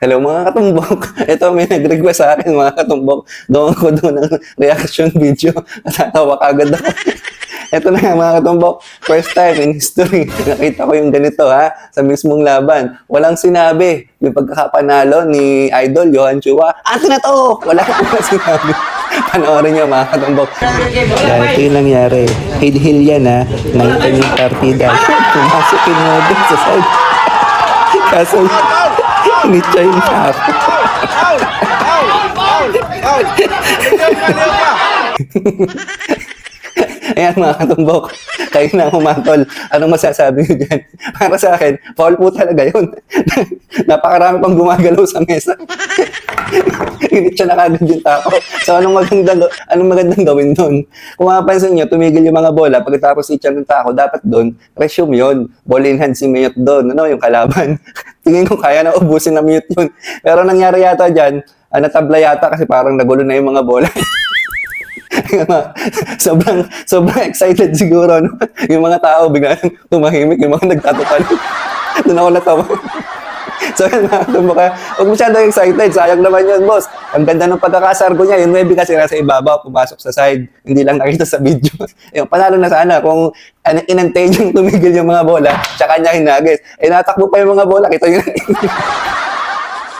Hello mga katumbok. Ito may nag-request sa akin mga katumbok. Doon ko doon ng reaction video. Natatawa kagad ako. Ito na nga mga katumbok. First time in history. Nakita ko yung ganito ha. Sa mismong laban. Walang sinabi. Yung pagkakapanalo ni Idol Johan Chua. Ato na to! Wala sinabi. Panoorin niyo mga katumbok. Yan, ito yung nangyari. Hil-hil yan ha. 19 yung partida. Pumasok yung model sa side. Kaso ni-try na ako. Ayan mga katumbok, kayo na humatol. Anong masasabi nyo dyan? Para sa akin, foul po talaga yun. Napakarami pang gumagalaw sa mesa. Init siya na kagad yung tao. So anong magandang gawin doon? Kung mapapansin nyo, tumigil yung mga bola. Pagkatapos itcha ng tao, dapat doon, resume yun. Ball in hand si Mute doon. Ano, yung kalaban. Tingin ko kaya na ubusin na Mute yun. Pero nangyari yata dyan, natabla yata kasi parang nagulo na yung mga bola. sobrang excited siguro, no? Yung mga tao biglang tumahimik, yung mga nagtatutal. Doon ako natawa. So yan mga katumbok, huwag masyadong excited, sayang naman yun boss. Ang ganda ng pagkakasargo niya, yung maybe kasi nasa ibabaw, pumasok sa side, hindi lang nakita sa video. Yung panalo na sana kung inantay yung tumigil yung mga bola, tsaka niya hinagis. Natakbo pa yung mga bola, kita nyo.